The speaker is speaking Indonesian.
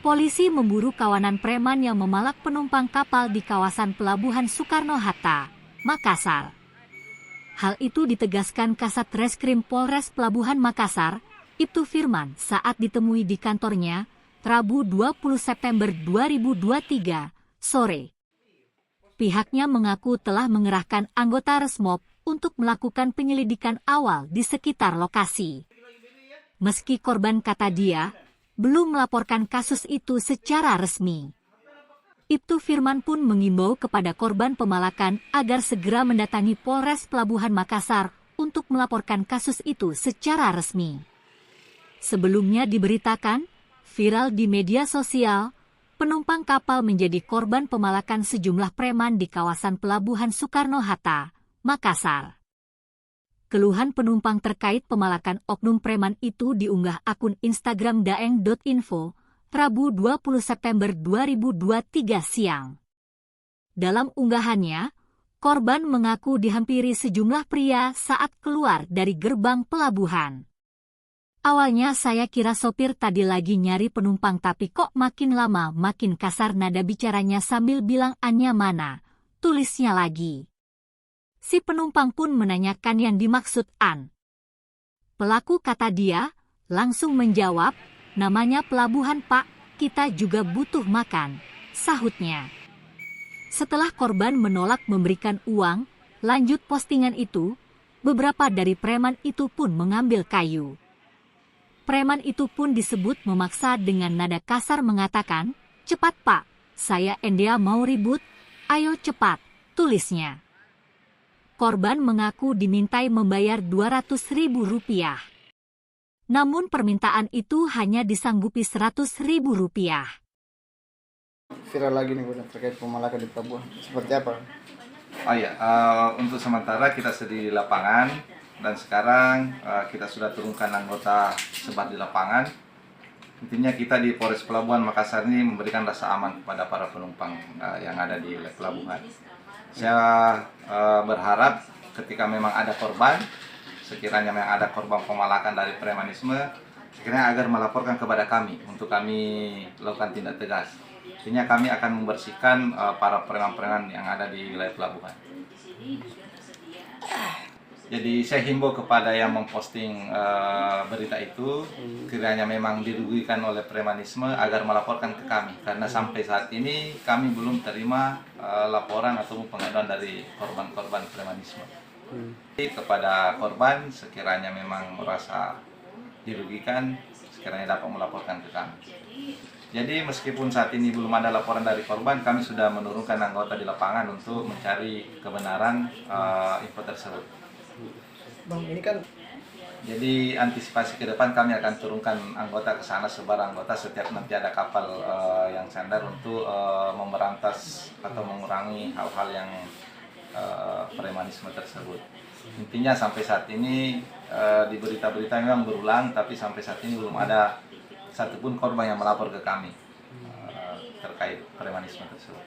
Polisi memburu kawanan preman yang memalak penumpang kapal di kawasan Pelabuhan Soekarno-Hatta, Makassar. Hal itu ditegaskan Kasat Reskrim Polres Pelabuhan Makassar, Ibtu Firman, saat ditemui di kantornya, Rabu 20 September 2023, sore. Pihaknya mengaku telah mengerahkan anggota Resmob untuk melakukan penyelidikan awal di sekitar lokasi. Meski korban, kata dia, belum melaporkan kasus itu secara resmi. Ibtu Firman pun mengimbau kepada korban pemalakan agar segera mendatangi Polres Pelabuhan Makassar untuk melaporkan kasus itu secara resmi. Sebelumnya diberitakan, viral di media sosial, penumpang kapal menjadi korban pemalakan sejumlah preman di kawasan Pelabuhan Soekarno-Hatta, Makassar. Keluhan penumpang terkait pemalakan oknum preman itu diunggah akun Instagram daeng.info, Rabu 20 September 2023 siang. Dalam unggahannya, korban mengaku dihampiri sejumlah pria saat keluar dari gerbang pelabuhan. Awalnya saya kira sopir tadi lagi nyari penumpang, tapi kok makin lama makin kasar nada bicaranya sambil bilang "Anya mana?" tulisnya lagi. Si penumpang pun menanyakan yang dimaksud "an". Pelaku, kata dia, langsung menjawab, "Namanya pelabuhan Pak, kita juga butuh makan," sahutnya. Setelah korban menolak memberikan uang, lanjut postingan itu, beberapa dari preman itu pun mengambil kayu. Preman itu pun disebut memaksa dengan nada kasar mengatakan, "Cepat Pak, saya Endia mau ribut, ayo cepat," tulisnya. Korban mengaku dimintai membayar Rp200.000. Namun permintaan itu hanya disanggupi Rp100.000. Viral lagi nih udah terkait pemalakan di pelabuhan. Seperti apa? Oh iya, untuk sementara kita sedang di lapangan dan sekarang kita sudah turunkan anggota sebar di lapangan. Intinya kita di Polres Pelabuhan Makassar ini memberikan rasa aman kepada para penumpang yang ada di pelabuhan. Saya berharap ketika memang ada korban, sekiranya memang ada korban pemalakan dari premanisme, sekiranya agar melaporkan kepada kami untuk kami lakukan tindak tegas. Intinya kami akan membersihkan para preman-preman yang ada di wilayah pelabuhan. Jadi saya himbau kepada yang memposting berita itu, kiranya memang dirugikan oleh premanisme agar melaporkan ke kami. Karena sampai saat ini kami belum terima laporan atau pengaduan dari korban-korban premanisme. Kepada korban, sekiranya memang merasa dirugikan, sekiranya dapat melaporkan ke kami. Jadi meskipun saat ini belum ada laporan dari korban, kami sudah menurunkan anggota di lapangan untuk mencari kebenaran info tersebut. Bang, ini kan jadi antisipasi ke depan kami akan turunkan anggota ke sana, sebar anggota setiap nanti ada kapal yang sandar untuk memberantas atau mengurangi hal-hal yang premanisme tersebut. Intinya sampai saat ini di berita-berita memang berulang, tapi sampai saat ini belum ada satupun korban yang melapor ke kami terkait premanisme tersebut.